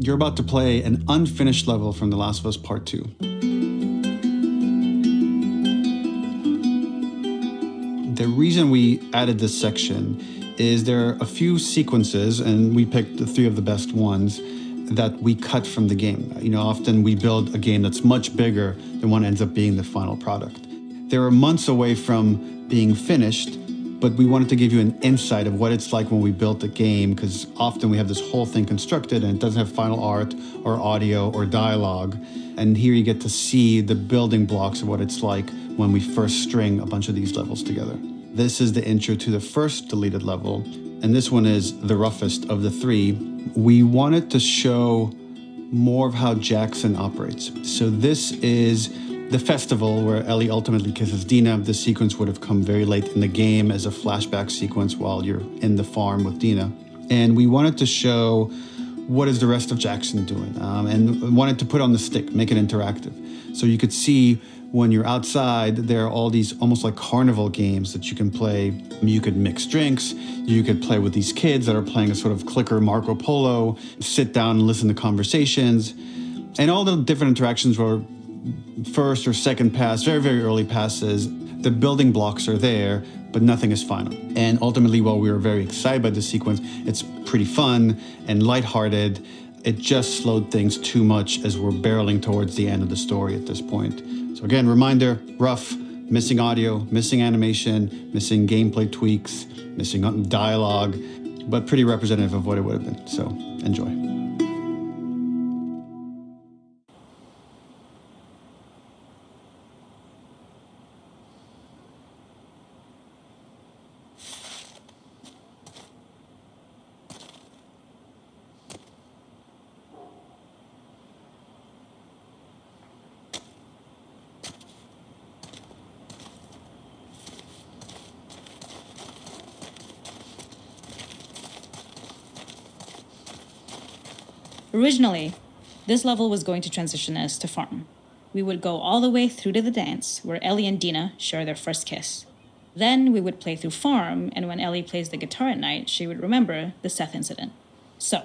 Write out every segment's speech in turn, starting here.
You're about to play an unfinished level from The Last of Us Part 2. The reason we added this section is there are a few sequences, and we picked the 3 of the best ones, that we cut from the game. Often we build a game that's much bigger than what ends up being the final product. They were months away from being finished, but we wanted to give you an insight of what it's like when we built a game, because often we have this whole thing constructed and it doesn't have final art or audio or dialogue. And here you get to see the building blocks of what it's like when we first string a bunch of these levels together. This is the intro to the first deleted level, and this one is the roughest of the 3. We wanted to show more of how Jackson operates. So this is the festival where Ellie ultimately kisses Dina. This sequence would have come very late in the game as a flashback sequence while you're in the farm with Dina. And we wanted to show what is the rest of Jackson doing, and wanted to put on the stick, make it interactive. So you could see when you're outside, there are all these almost like carnival games that you can play. You could mix drinks, you could play with these kids that are playing a sort of clicker Marco Polo, sit down and listen to conversations. And all the different interactions were first or second pass, very, very early passes. The building blocks are there, but nothing is final. And ultimately, while we were very excited by this sequence, it's pretty fun and lighthearted. It just slowed things too much as we're barreling towards the end of the story at this point. So again, reminder, rough, missing audio, missing animation, missing gameplay tweaks, missing dialogue, but pretty representative of what it would have been. So enjoy. Originally, this level was going to transition us to farm. We would go all the way through to the dance, where Ellie and Dina share their first kiss. Then we would play through farm, and when Ellie plays the guitar at night, she would remember the Seth incident. So,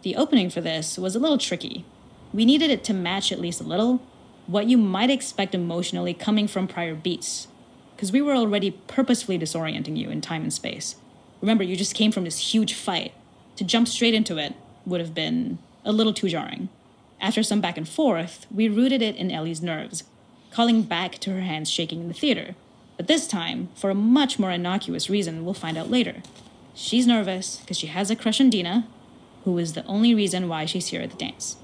the opening for this was a little tricky. We needed it to match at least a little what you might expect emotionally coming from prior beats, because we were already purposefully disorienting you in time and space. Remember, you just came from this huge fight. To jump straight into it would have been a little too jarring. After some back and forth, we rooted it in Ellie's nerves, calling back to her hands shaking in the theater. But this time, for a much more innocuous reason we'll find out later. She's nervous because she has a crush on Dina, who is the only reason why she's here at the dance.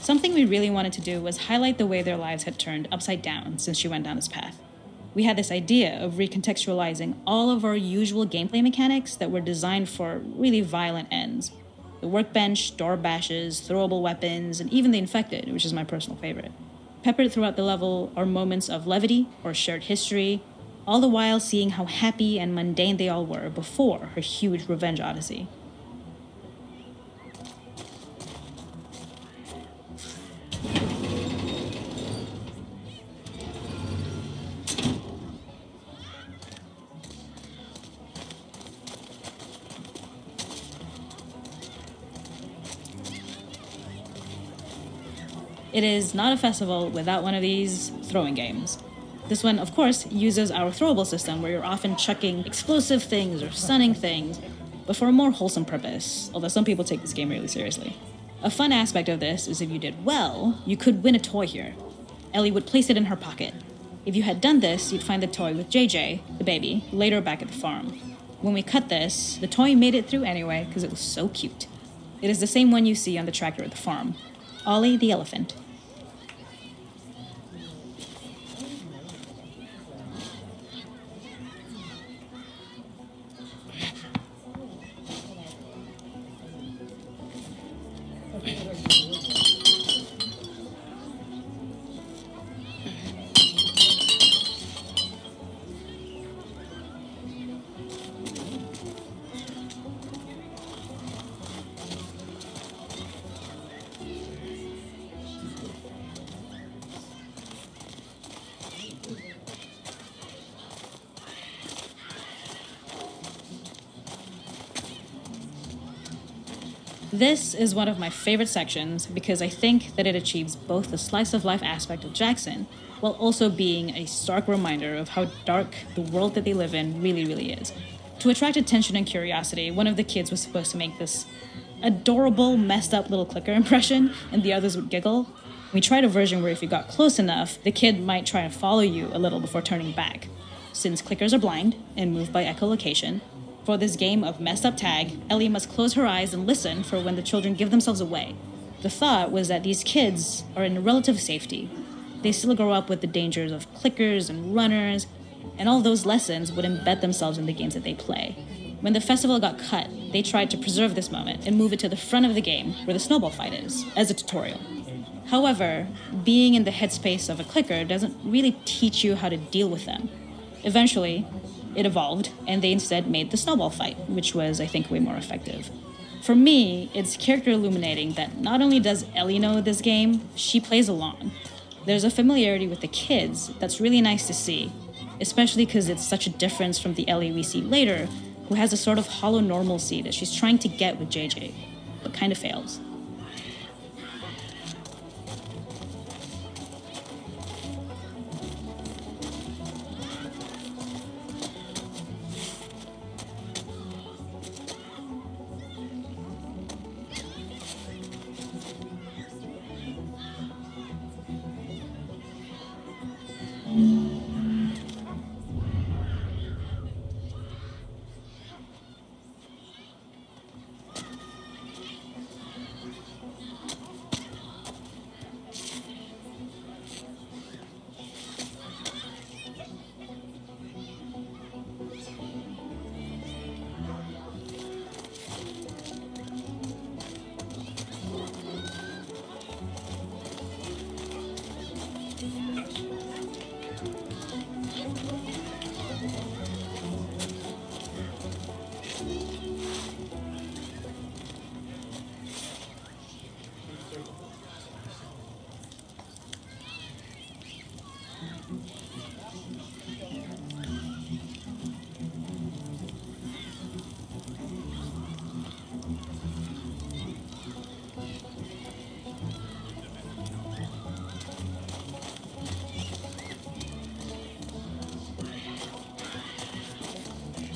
Something we really wanted to do was highlight the way their lives had turned upside down since she went down this path. We had this idea of recontextualizing all of our usual gameplay mechanics that were designed for really violent ends. The workbench, door bashes, throwable weapons, and even the infected, which is my personal favorite. Peppered throughout the level are moments of levity or shared history, all the while seeing how happy and mundane they all were before her huge revenge odyssey. It is not a festival without one of these throwing games. This one, of course, uses our throwable system where you're often chucking explosive things or stunning things, but for a more wholesome purpose, although some people take this game really seriously. A fun aspect of this is if you did well, you could win a toy here. Ellie would place it in her pocket. If you had done this, you'd find the toy with JJ, the baby, later back at the farm. When we cut this, the toy made it through anyway because it was so cute. It is the same one you see on the tractor at the farm. Ollie the elephant. This is one of my favorite sections because I think that it achieves both the slice of life aspect of Jackson while also being a stark reminder of how dark the world that they live in really is. To attract attention and curiosity, one of the kids was supposed to make this adorable, messed up little clicker impression, and the others would giggle. We tried a version where if you got close enough, the kid might try and follow you a little before turning back. Since clickers are blind and move by echolocation, for this game of messed up tag, Ellie must close her eyes and listen for when the children give themselves away. The thought was that these kids are in relative safety. They still grow up with the dangers of clickers and runners, and all those lessons would embed themselves in the games that they play. When the festival got cut, they tried to preserve this moment and move it to the front of the game where the snowball fight is, as a tutorial. However, being in the headspace of a clicker doesn't really teach you how to deal with them. Eventually, it evolved, and they instead made the snowball fight, which was, I think, way more effective. For me, it's character illuminating that not only does Ellie know this game, she plays along. There's a familiarity with the kids that's really nice to see, especially because it's such a difference from the Ellie we see later, who has a sort of hollow normalcy that she's trying to get with JJ, but kind of fails.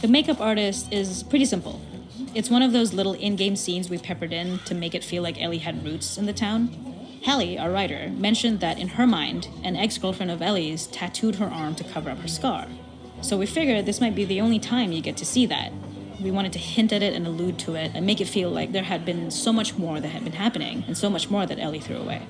The makeup artist is pretty simple. It's one of those little in-game scenes we peppered in to make it feel like Ellie had roots in the town. Hallie, our writer, mentioned that in her mind, an ex-girlfriend of Ellie's tattooed her arm to cover up her scar. So we figured this might be the only time you get to see that. We wanted to hint at it and allude to it and make it feel like there had been so much more that had been happening and so much more that Ellie threw away.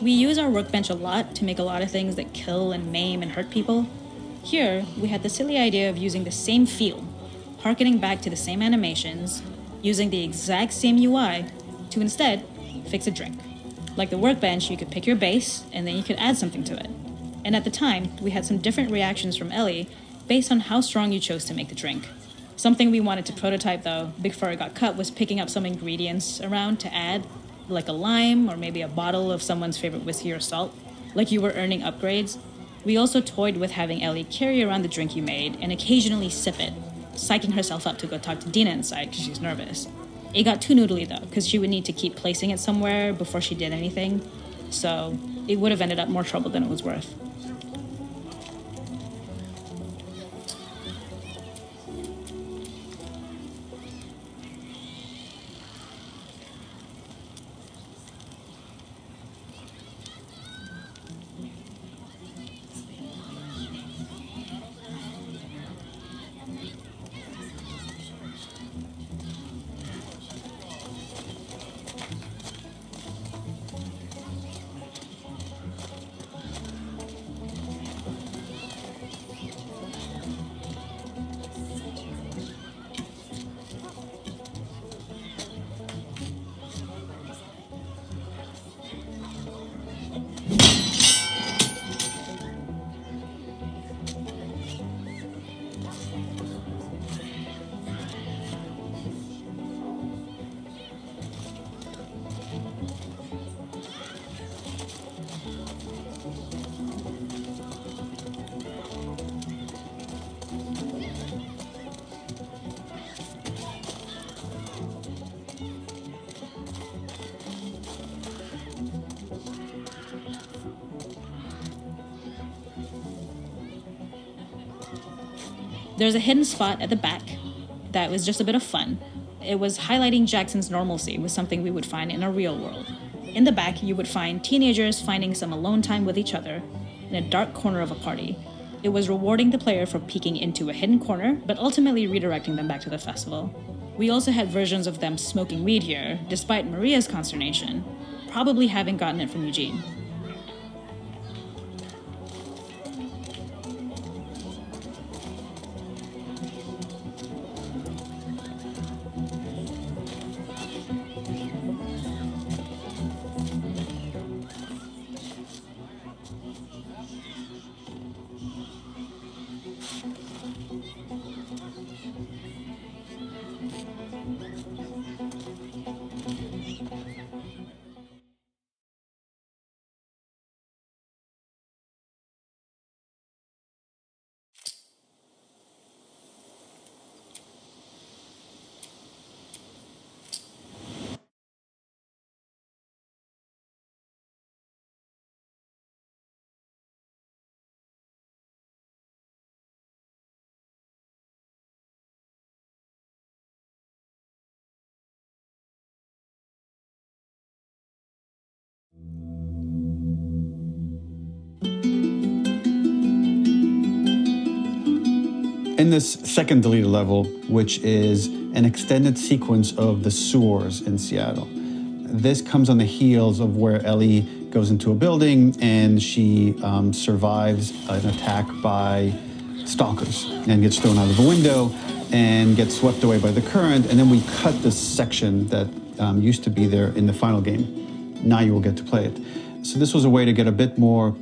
We use our workbench a lot to make a lot of things that kill and maim and hurt people. Here, we had the silly idea of using the same feel, harkening back to the same animations, using the exact same UI to instead fix a drink. Like the workbench, you could pick your base, and then you could add something to it. And at the time, we had some different reactions from Ellie based on how strong you chose to make the drink. Something we wanted to prototype, though, before it got cut, was picking up some ingredients around to add, like a lime or maybe a bottle of someone's favorite whiskey or salt, like you were earning upgrades. We also toyed with having Ellie carry around the drink you made and occasionally sip it, psyching herself up to go talk to Dina inside because she's nervous. It got too noodly though, because she would need to keep placing it somewhere before she did anything, so it would have ended up more trouble than it was worth. There's a hidden spot at the back that was just a bit of fun. It was highlighting Jackson's normalcy with something we would find in a real world. In the back, you would find teenagers finding some alone time with each other in a dark corner of a party. It was rewarding the player for peeking into a hidden corner, but ultimately redirecting them back to the festival. We also had versions of them smoking weed here, despite Maria's consternation, probably having gotten it from Eugene. In this second deleted level, which is an extended sequence of the sewers in Seattle, this comes on the heels of where Ellie goes into a building and she survives an attack by stalkers and gets thrown out of a window and gets swept away by the current. And then we cut this section that used to be there in the final game. Now you will get to play it. So this was a way to get a bit more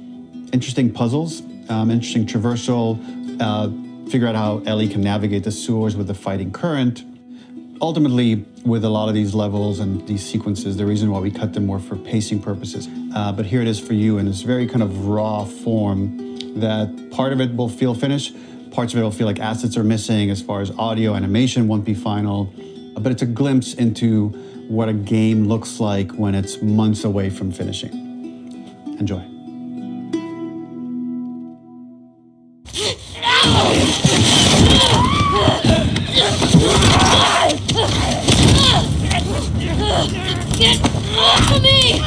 interesting puzzles, interesting traversal, figure out how Ellie can navigate the sewers with the fighting current. Ultimately, with a lot of these levels and these sequences, the reason why we cut them were for pacing purposes. But here it is for you in this very kind of raw form that part of it will feel finished, parts of it will feel like assets are missing as far as audio, animation won't be final. But it's a glimpse into what a game looks like when it's months away from finishing. Enjoy. Get off of me!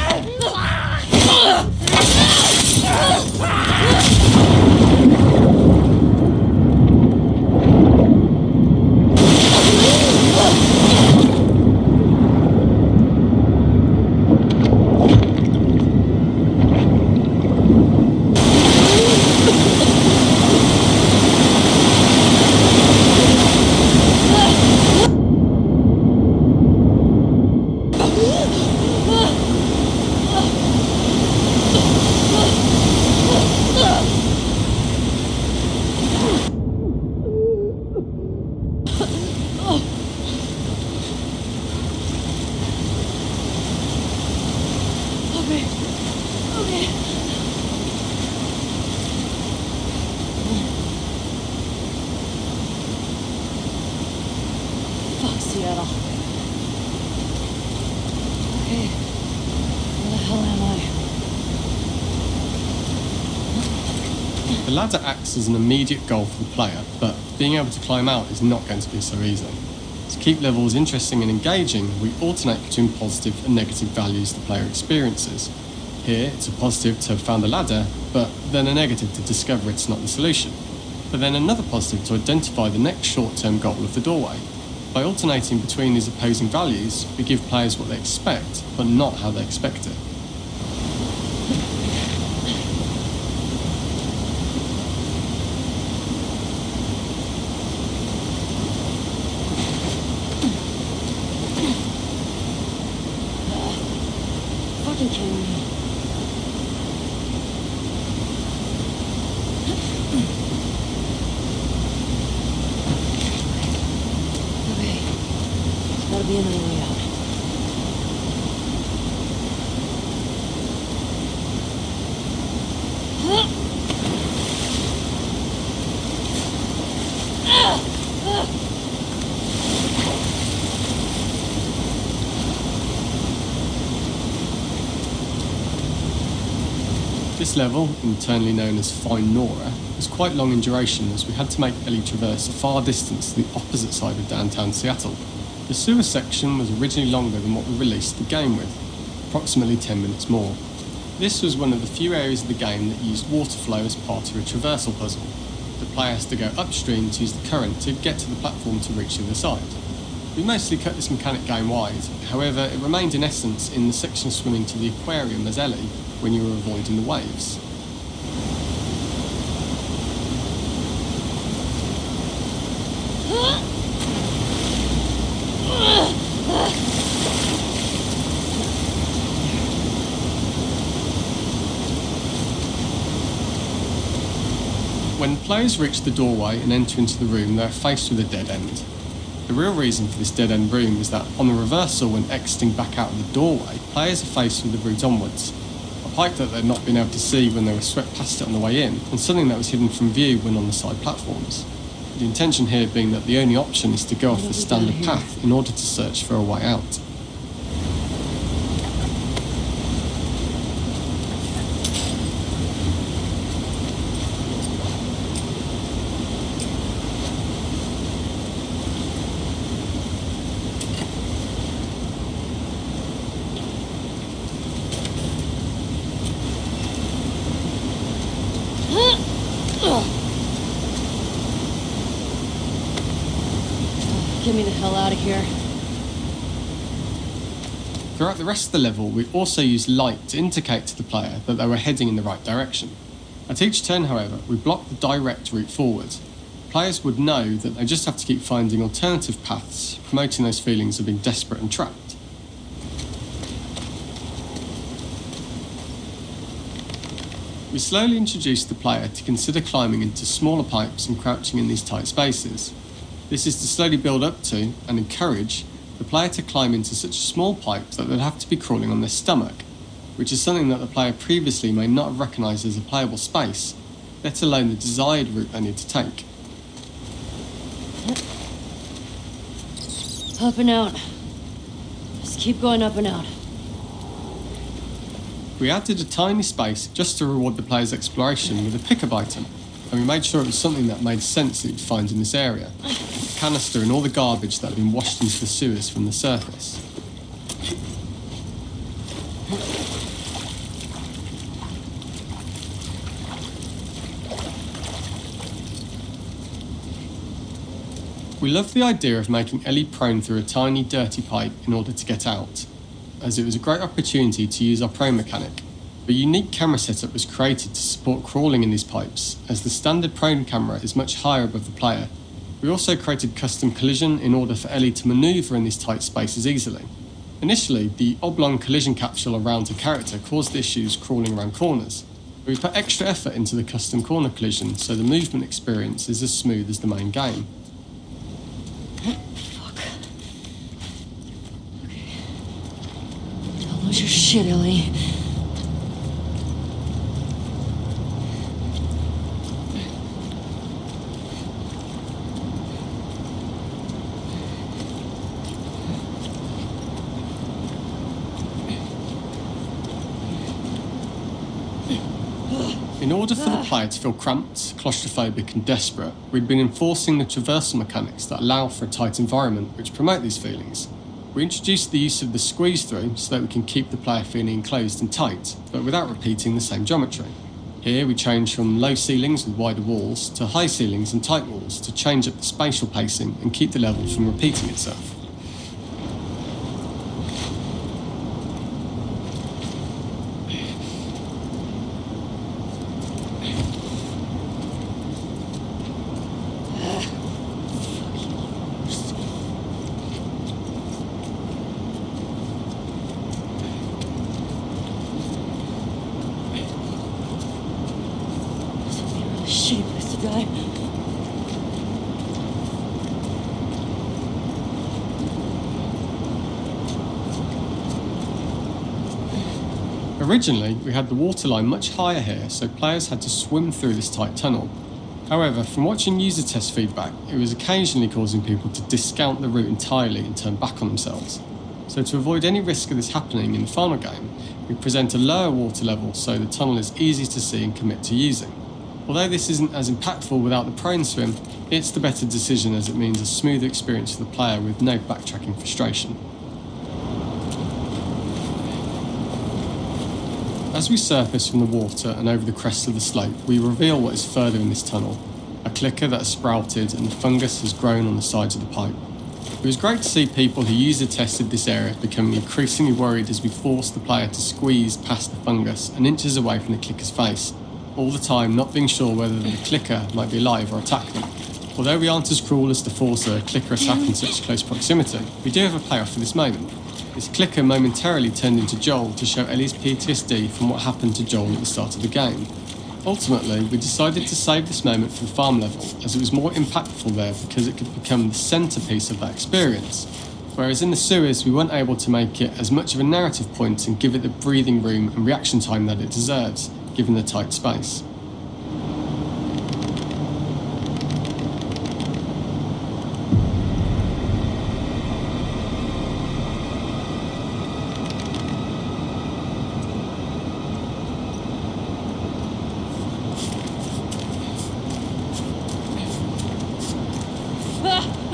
Fuck Seattle. Okay. Where the hell am I? The ladder acts as an immediate goal for the player, but being able to climb out is not going to be so easy. To keep levels interesting and engaging, we alternate between positive and negative values the player experiences. Here, it's a positive to have found a ladder, but then a negative to discover it's not the solution. But then another positive to identify the next short-term goal of the doorway. By alternating between these opposing values, we give players what they expect, but not how they expect it. Fucking kidding me. Okay. There's gotta be another way out. This level, internally known as Find Nora, was was quite long in duration as we had to make Ellie traverse a far distance to the opposite side of downtown Seattle. The sewer section was originally longer than what we released the game with, approximately 10 minutes more. This was one of the few areas of the game that used water flow as part of a traversal puzzle. The player has to go upstream to use the current to get to the platform to reach the other side. We mostly cut this mechanic game wide, however it remained in essence in the section swimming to the aquarium as Ellie when you were avoiding the waves. When players reach the doorway and enter into the room, they are faced with a dead end. The real reason for this dead-end room is that on the reversal when exiting back out of the doorway, players are faced with the route onwards, a pipe that they'd not been able to see when they were swept past it on the way in, and something that was hidden from view when on the side platforms. The intention here being that the only option is to go off the standard path in order to search for a way out. Get me the hell out of here. Throughout the rest of the level, we also used light to indicate to the player that they were heading in the right direction. At each turn, however, we blocked the direct route forward. Players would know that they just have to keep finding alternative paths, promoting those feelings of being desperate and trapped. We slowly introduced the player to consider climbing into smaller pipes and crouching in these tight spaces. This is to slowly build up to, and encourage, the player to climb into such small pipes that they'd have to be crawling on their stomach, which is something that the player previously may not have recognised as a playable space, let alone the desired route they need to take. Up and out. Just keep going up and out. We added a tiny space just to reward the player's exploration with a pickup item, and we made sure it was something that made sense that you'd find in this area. A canister and all the garbage that had been washed into the sewers from the surface. We loved the idea of making Ellie prone through a tiny dirty pipe in order to get out, as it was a great opportunity to use our prone mechanic. A unique camera setup was created to support crawling in these pipes, as the standard prone camera is much higher above the player. We also created custom collision in order for Ellie to manoeuvre in these tight spaces easily. Initially, the oblong collision capsule around her character caused issues crawling around corners. We put extra effort into the custom corner collision, so the movement experience is as smooth as the main game. Fuck. Okay. Don't lose your shit, Ellie. In order for the player to feel cramped, claustrophobic and desperate, we'd been enforcing the traversal mechanics that allow for a tight environment which promote these feelings. We introduced the use of the squeeze through so that we can keep the player feeling enclosed and tight, but without repeating the same geometry. Here we change from low ceilings with wider walls to high ceilings and tight walls to change up the spatial pacing and keep the level from repeating itself. Shitty place to die. Originally, we had the waterline much higher here, so players had to swim through this tight tunnel. However, from watching user test feedback, it was occasionally causing people to discount the route entirely and turn back on themselves. So to avoid any risk of this happening in the final game, we present a lower water level so the tunnel is easy to see and commit to using. Although this isn't as impactful without the prone swim, it's the better decision as it means a smoother experience for the player with no backtracking frustration. As we surface from the water and over the crest of the slope, we reveal what is further in this tunnel, a clicker that has sprouted and fungus has grown on the sides of the pipe. It was great to see people who user-tested this area becoming increasingly worried as we forced the player to squeeze past the fungus and inches away from the clicker's face, all the time not being sure whether the clicker might be alive or attack them. Although we aren't as cruel as to force a clicker attack in such close proximity, we do have a payoff for this moment. This clicker momentarily turned into Joel to show Ellie's PTSD from what happened to Joel at the start of the game. Ultimately, we decided to save this moment for the farm level, as it was more impactful there because it could become the centrepiece of that experience. Whereas in the sewers, we weren't able to make it as much of a narrative point and give it the breathing room and reaction time that it deserves, given the tight space.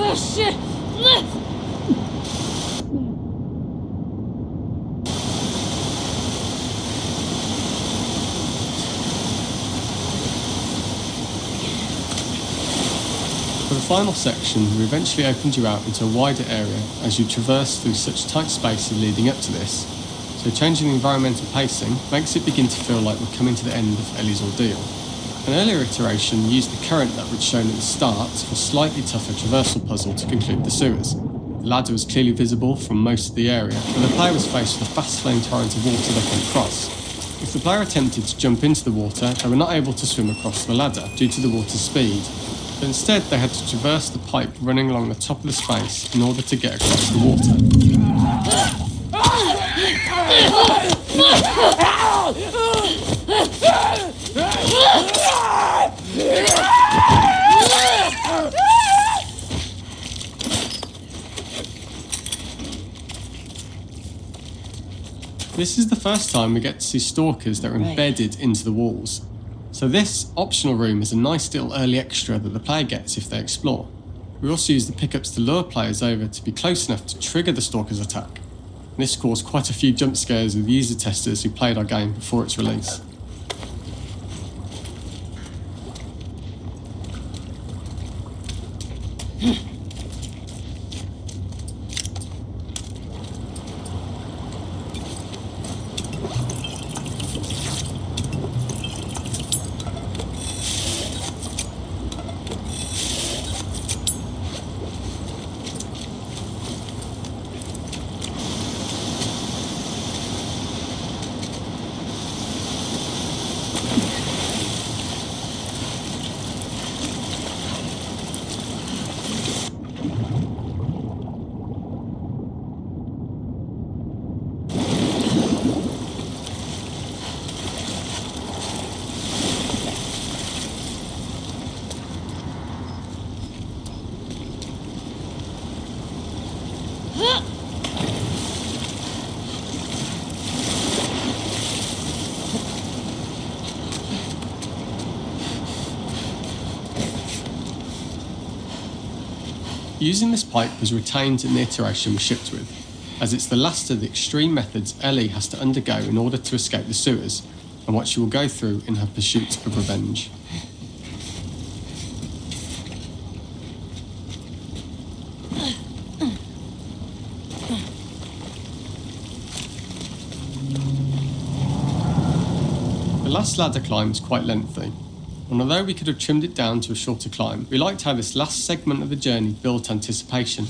Oh, shit! For the final section, we eventually opened you out into a wider area as you traverse through such tight spaces leading up to this, so changing the environmental pacing makes it begin to feel like we're coming to the end of Ellie's ordeal. An earlier iteration used the current that we'd shown at the start for a slightly tougher traversal puzzle to conclude the sewers. The ladder was clearly visible from most of the area, and the player was faced with a fast-flowing torrent of water they couldn't cross. If the player attempted to jump into the water, they were not able to swim across the ladder due to the water's speed, but instead they had to traverse the pipe running along the top of the space in order to get across the water. This is the first time we get to see stalkers that are embedded into the walls. So this optional room is a nice little early extra that the player gets if they explore. We also use the pickups to lure players over to be close enough to trigger the stalker's attack. And this caused quite a few jump scares with user testers who played our game before its release. Using this pipe was retained in the iteration we shipped with, as it's the last of the extreme methods Ellie has to undergo in order to escape the sewers, and what she will go through in her pursuit of revenge. The last ladder climb is quite lengthy, and although we could have trimmed it down to a shorter climb, we liked how this last segment of the journey built anticipation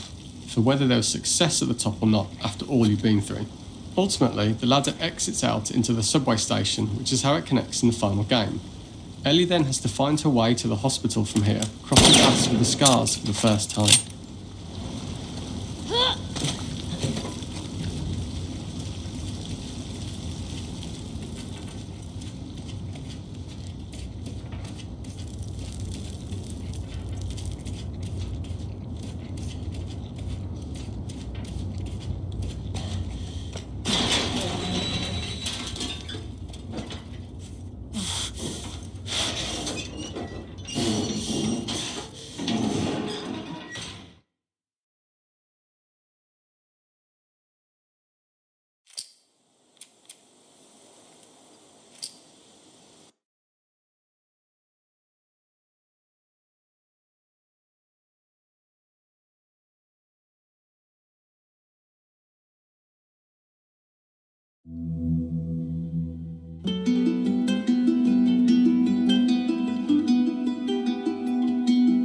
for whether there was success at the top or not after all you've been through. Ultimately, the ladder exits out into the subway station, which is how it connects in the final game. Ellie then has to find her way to the hospital from here, crossing paths with the scars for the first time.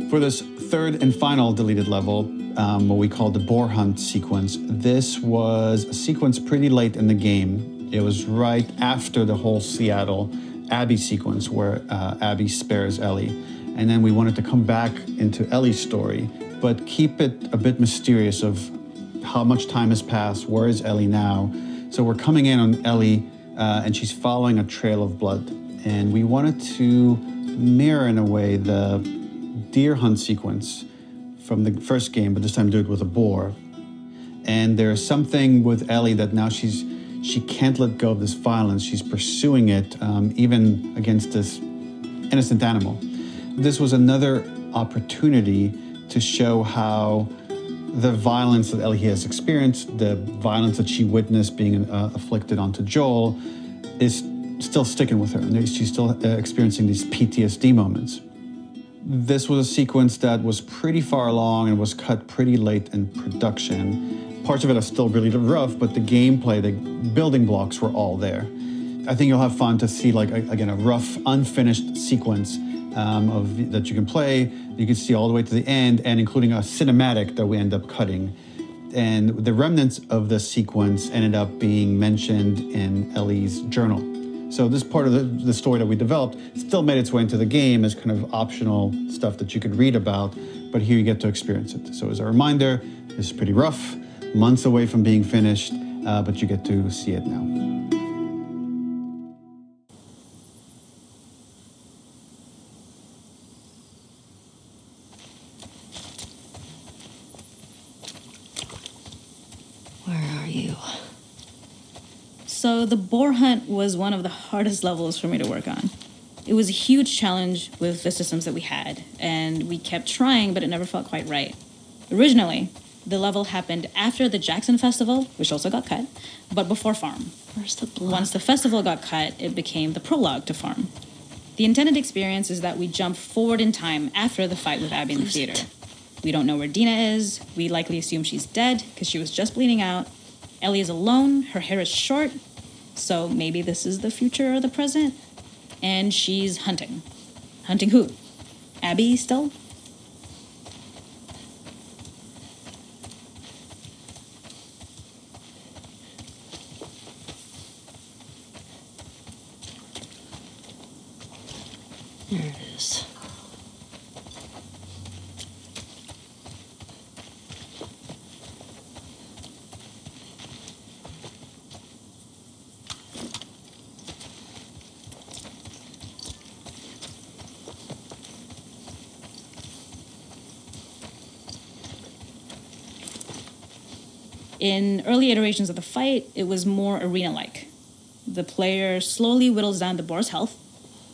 For this third and final deleted level, what we call the boar hunt sequence, this was a sequence pretty late in the game. It was right after the whole Seattle Abby sequence where Abby spares Ellie. And then we wanted to come back into Ellie's story, but keep it a bit mysterious of how much time has passed, where is Ellie now? So we're coming in on Ellie and she's following a trail of blood. And we wanted to mirror in a way the deer hunt sequence from the first game, but this time do it with a boar. And there's something with Ellie that now she can't let go of this violence. She's pursuing it, even against this innocent animal. This was another opportunity to show how the violence that Ellie has experienced, the violence that she witnessed being afflicted onto Joel, is still sticking with her. And she's still experiencing these PTSD moments. This was a sequence that was pretty far along and was cut pretty late in production. Parts of it are still really rough, but the gameplay, the building blocks were all there. I think you'll have fun to see, like, again, a rough, unfinished sequence that you can play. You can see all the way to the end, and including a cinematic that we end up cutting. And the remnants of the sequence ended up being mentioned in Ellie's journal. So this part of the story that we developed still made its way into the game as kind of optional stuff that you could read about, but here you get to experience it. So as a reminder, it's pretty rough, months away from being finished, but you get to see it now. Where are you? So the boar hunt was one of the hardest levels for me to work on. It was a huge challenge with the systems that we had, and we kept trying, but it never felt quite right. Originally, the level happened after the Jackson Festival, which also got cut, but before Farm. Where's the blood? Once the festival got cut, it became the prologue to Farm. The intended experience is that we jump forward in time after the fight with Abby in the theater. We don't know where Dina is. We likely assume she's dead because she was just bleeding out. Ellie is alone. Her hair is short. So maybe this is the future or the present. And she's hunting. Hunting who? Abby still? There it is. In early iterations of the fight, it was more arena-like. The player slowly whittles down the boar's health.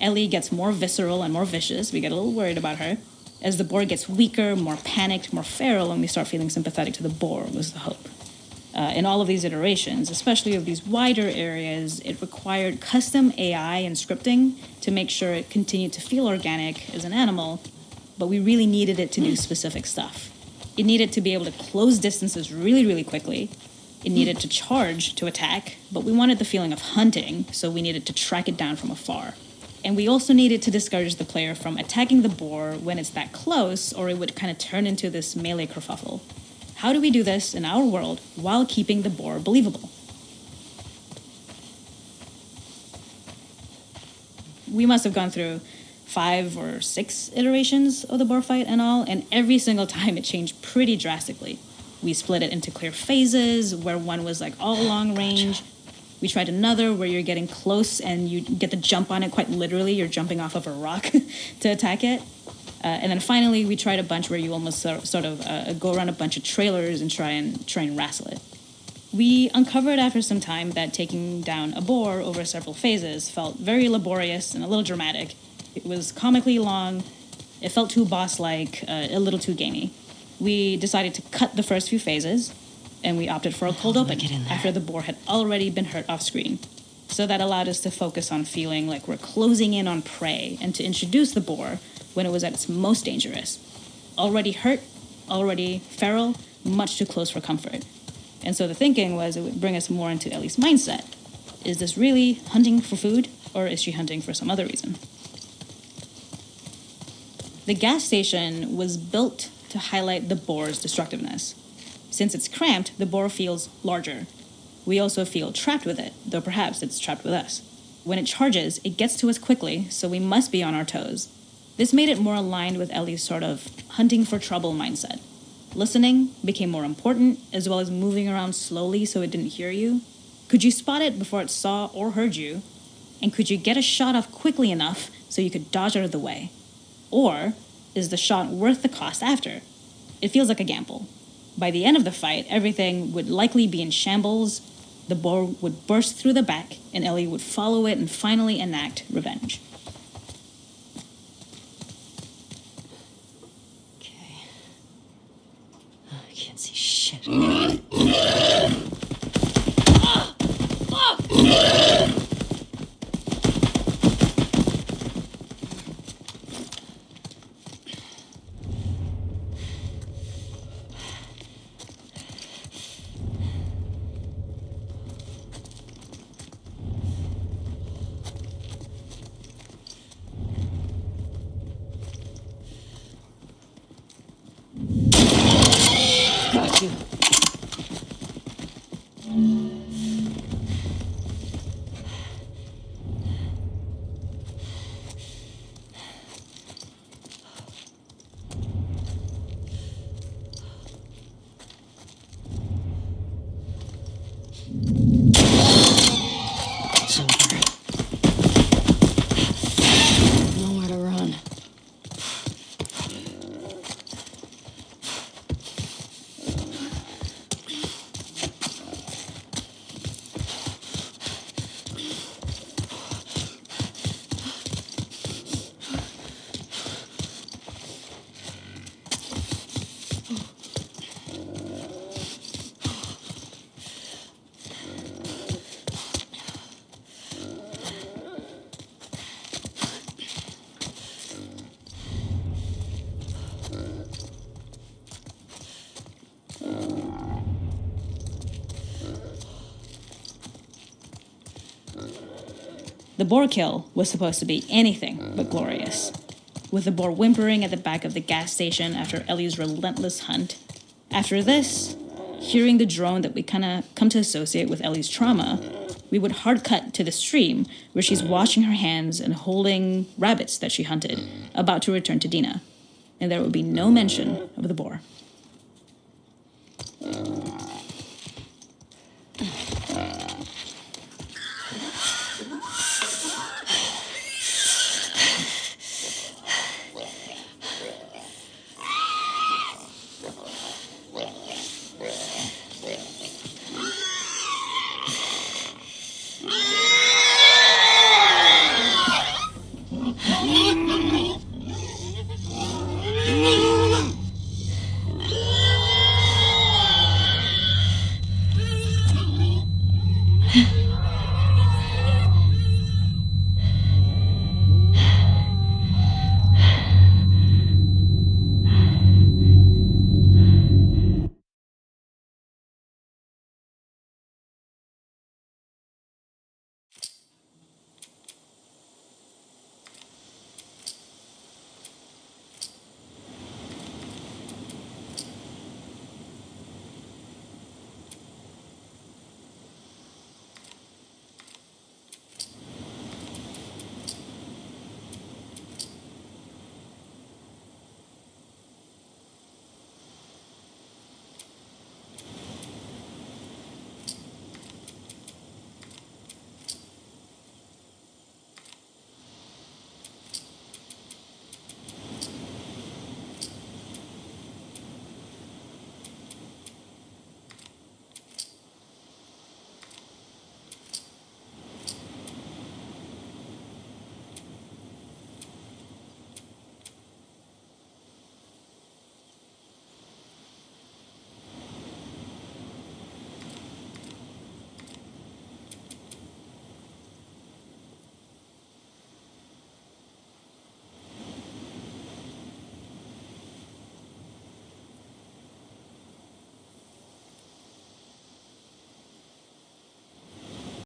Ellie gets more visceral and more vicious. We get a little worried about her. As the boar gets weaker, more panicked, more feral, and we start feeling sympathetic to the boar was the hope. In all of these iterations, especially of these wider areas, it required custom AI and scripting to make sure it continued to feel organic as an animal, but we really needed it to do specific stuff. It needed to be able to close distances really, really quickly. It needed to charge to attack, but we wanted the feeling of hunting, so we needed to track it down from afar. And we also needed to discourage the player from attacking the boar when it's that close, or it would kind of turn into this melee kerfuffle. How do we do this in our world while keeping the boar believable? We must have gone through 5 or 6 iterations of the boar fight and all, and every single time it changed pretty drastically. We split it into clear phases, where one was like all long range. We tried another where you're getting close and you get to jump on it quite literally. You're jumping off of a rock to attack it. And then finally, we tried a bunch where you almost sort of go around a bunch of trailers and try and wrestle it. We uncovered after some time that taking down a boar over several phases felt very laborious and a little dramatic. It was comically long. It felt too boss-like, a little too gamey. We decided to cut the first few phases, and we opted for a cold open after the boar had already been hurt off screen. So that allowed us to focus on feeling like we're closing in on prey and to introduce the boar when it was at its most dangerous. Already hurt, already feral, much too close for comfort. And so the thinking was it would bring us more into Ellie's mindset. is this really hunting for food, or is she hunting for some other reason? The gas station was built to highlight the boar's destructiveness. Since it's cramped, the boar feels larger. We also feel trapped with it, though perhaps it's trapped with us. When it charges, it gets to us quickly, so we must be on our toes. This made it more aligned with Ellie's sort of hunting for trouble mindset. Listening became more important, as well as moving around slowly so it didn't hear you. Could you spot it before it saw or heard you? And could you get a shot off quickly enough so you could dodge out of the way? Or is the shot worth the cost after? It feels like a gamble. By the end of the fight, everything would likely be in shambles, the boar would burst through the back, and Ellie would follow it and finally enact revenge. Okay. I can't see shit. Got you. It's over. Nowhere to run. The boar kill was supposed to be anything but glorious. With the boar whimpering at the back of the gas station after Ellie's relentless hunt. After this, hearing the drone that we kind of come to associate with Ellie's trauma, we would hard cut to the stream where she's washing her hands and holding rabbits that she hunted, about to return to Dina. And there would be no mention of the boar.